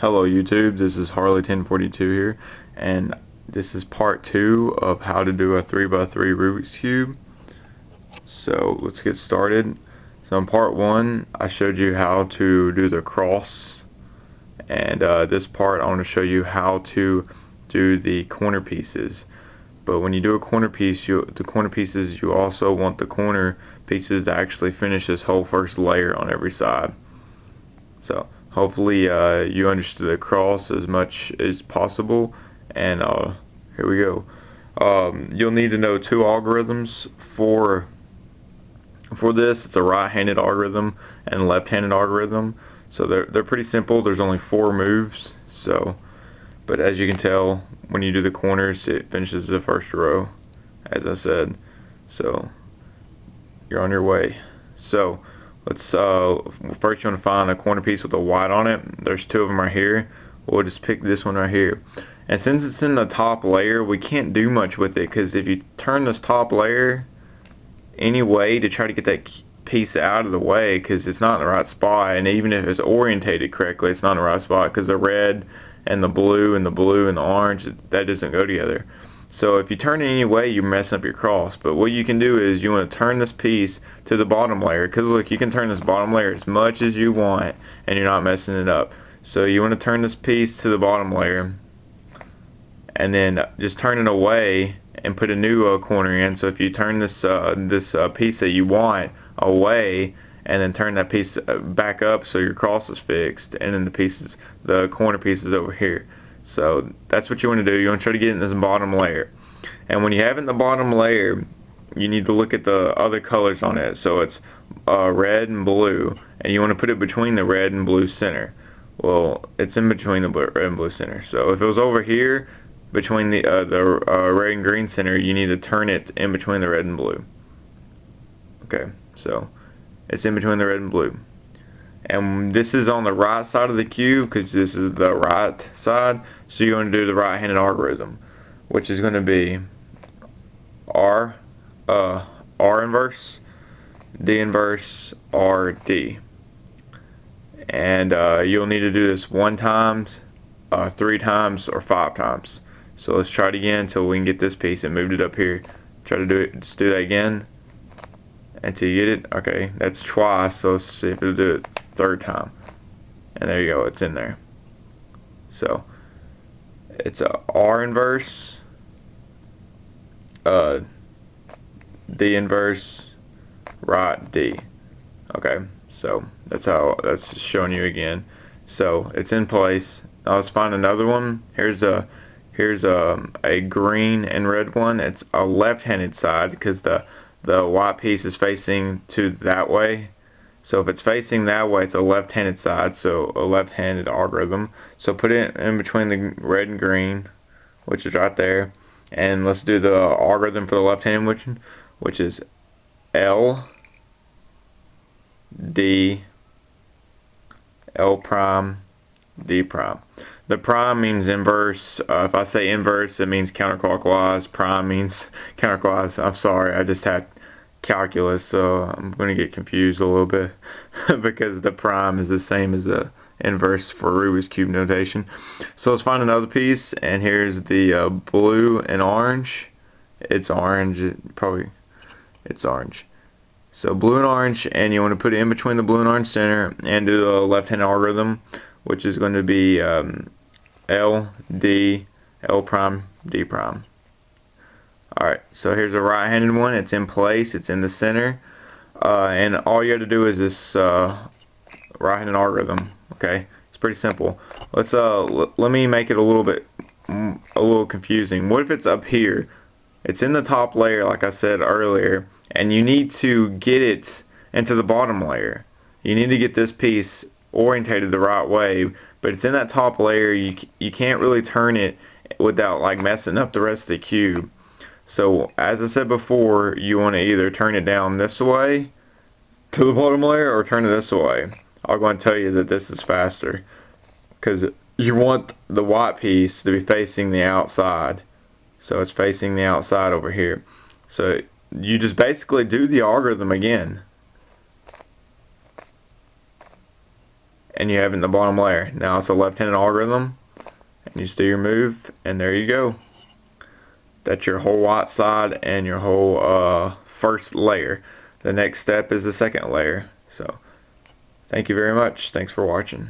Hello YouTube, this is Harley1042 here, and this is part 2 of how to do a 3x3 Rubik's Cube. So let's get started. So in part 1 I showed you how to do the cross, and this part I want to show you how to do the corner pieces. But when you do a corner piece, the corner pieces, you also want the corner pieces to actually finish this whole first layer on every side. So hopefully you understood the cross as much as possible, and here we go. You'll need to know two algorithms for this. It's a right-handed algorithm and a left-handed algorithm. So they're pretty simple. There's only 4 moves. So, but as you can tell, when you do the corners, it finishes the first row, as I said. So you're on your way. So let's first you want to find a corner piece with a white on it. There's 2 of them right here. We'll just pick this one right here. And since it's in the top layer, we can't do much with it, because if you turn this top layer anyway to try to get that piece out of the way, because it's not in the right spot, and even if it's orientated correctly, it's not in the right spot, because the red and the blue and the orange, that doesn't go together. So if you turn it any way, you're messing up your cross. But what you can do is you want to turn this piece to the bottom layer, because look, you can turn this bottom layer as much as you want and you're not messing it up. So you want to turn this piece to the bottom layer and then just turn it away and put a new corner in. So if you turn this piece that you want away and then turn that piece back up so your cross is fixed, and then the corner pieces over here. So that's what you want to do. You want to try to get it in this bottom layer. And when you have it in the bottom layer, you need to look at the other colors on it. So it's red and blue, and you want to put it between the red and blue center. Well, it's in between the red and blue center. So if it was over here between the red and green center, you need to turn it in between the red and blue. Okay, so it's in between the red and blue. And this is on the right side of the cube, because this is the right side. So you're going to do the right-handed algorithm, which is going to be R inverse, D inverse, R, D. And you'll need to do this 1 time, 3 times, or 5 times. So let's try it again until we can get this piece and moved it up here. Try to do it. Just do that again until you get it. Okay, that's twice. So let's see if it'll do it 3rd time. And there you go, it's in there. So it's a R inverse, D inverse, right, D. Okay, so that's just showing you again. So it's in place. Now let's find another one. Here's a green and red one. It's a left-handed side, because the white piece is facing to that way. So if it's facing that way, it's a left-handed side, so a left-handed algorithm. So put it in between the red and green, which is right there. And let's do the algorithm for the left-handed, which is L, D, L prime, D prime. The prime means inverse. If I say inverse, it means counterclockwise. Prime means counterclockwise. I'm sorry, I just had calculus, so I'm going to get confused a little bit because the prime is the same as the inverse for Rubik's Cube notation. So let's find another piece, and here's the blue and orange. It's orange. It's orange. So blue and orange, and you want to put it in between the blue and orange center and do the left-hand algorithm, which is going to be L, D, L prime, D prime. Alright, so here's a right-handed one. It's in place, it's in the center, and all you have to do is this right-handed algorithm. Okay, it's pretty simple. Let's let me make it a little confusing. What if it's up here? It's in the top layer, like I said earlier, and you need to get it into the bottom layer. You need to get this piece orientated the right way, but it's in that top layer. You can't really turn it without like messing up the rest of the cube. So as I said before, you want to either turn it down this way to the bottom layer or turn it this way. I'll go and tell you that this is faster, because you want the white piece to be facing the outside. So it's facing the outside over here. So you just basically do the algorithm again. and you have it in the bottom layer. Now it's a left-handed algorithm, and you just do your move, and there you go. That's your whole white side and your whole first layer. The next step is the second layer. So thank you very much. Thanks for watching.